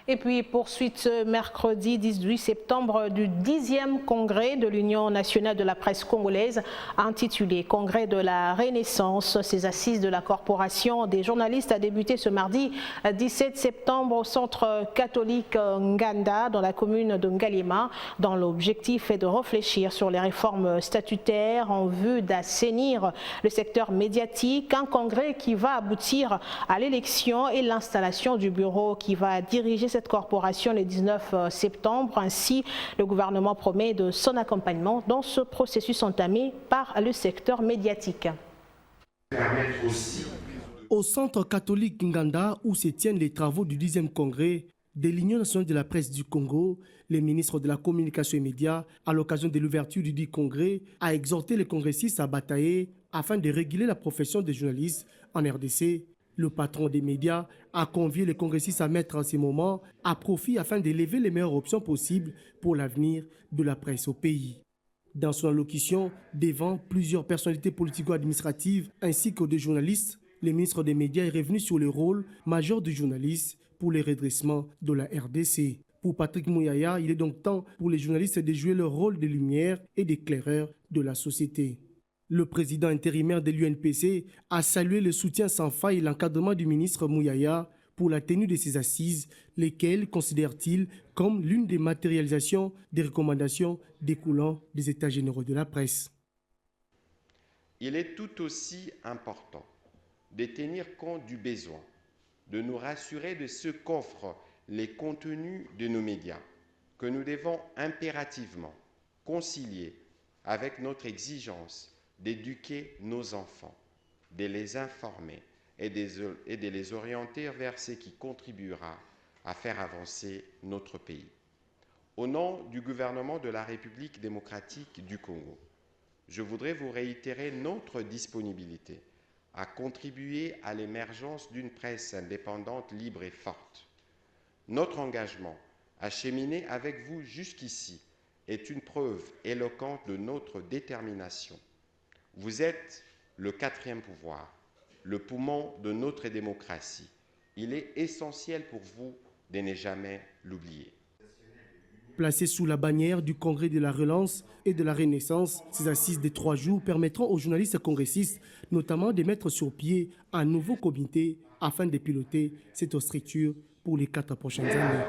Et puis, poursuite ce mercredi 18 septembre du 10e congrès de l'Union nationale de la presse congolaise, intitulé Congrès de la Renaissance. Ces assises de la Corporation des journalistes a débuté ce mardi 17 septembre au centre catholique Nganda, dans la commune de Ngalima, dont l'objectif est de réfléchir sur les réformes statutaires en vue d'assainir le secteur médiatique. Un congrès qui va aboutir à l'élection et l'installation du bureau qui va diriger cette corporation le 19 septembre. Ainsi, le gouvernement promet de son accompagnement dans ce processus entamé par le secteur médiatique. Au centre catholique Nganda, où se tiennent les travaux du 10e congrès de l'Union nationale de la presse du Congo, le ministre de la Communication et Médias, à l'occasion de l'ouverture du dit congrès, a exhorté les congressistes à batailler afin de réguler la profession des journalistes en RDC. Le patron des médias a convié les congressistes à mettre en ces moments à profit afin d'élever les meilleures options possibles pour l'avenir de la presse au pays. Dans son allocution, devant plusieurs personnalités politico-administratives ainsi que des journalistes, le ministre des Médias est revenu sur le rôle majeur du journaliste pour le redressement de la RDC. Pour Patrick Mouyaya, il est donc temps pour les journalistes de jouer leur rôle de lumière et d'éclaireur de la société. Le président intérimaire de l'UNPC a salué le soutien sans faille et l'encadrement du ministre Mouyaya pour la tenue de ces assises, lesquelles considère-t-il comme l'une des matérialisations des recommandations découlant des États généraux de la presse. Il est tout aussi important de tenir compte du besoin, de nous rassurer de ce qu'offrent les contenus de nos médias, que nous devons impérativement concilier avec notre exigence d'éduquer nos enfants, de les informer et de les orienter vers ce qui contribuera à faire avancer notre pays. Au nom du gouvernement de la République démocratique du Congo, je voudrais vous réitérer notre disponibilité à contribuer à l'émergence d'une presse indépendante, libre et forte. Notre engagement à cheminer avec vous jusqu'ici est une preuve éloquente de notre détermination. Vous êtes le quatrième pouvoir, le poumon de notre démocratie. Il est essentiel pour vous de ne jamais l'oublier. Placées sous la bannière du Congrès de la Relance et de la Renaissance, ces assises de 3 jours permettront aux journalistes congressistes notamment de mettre sur pied un nouveau comité afin de piloter cette structure pour les 4 prochaines années.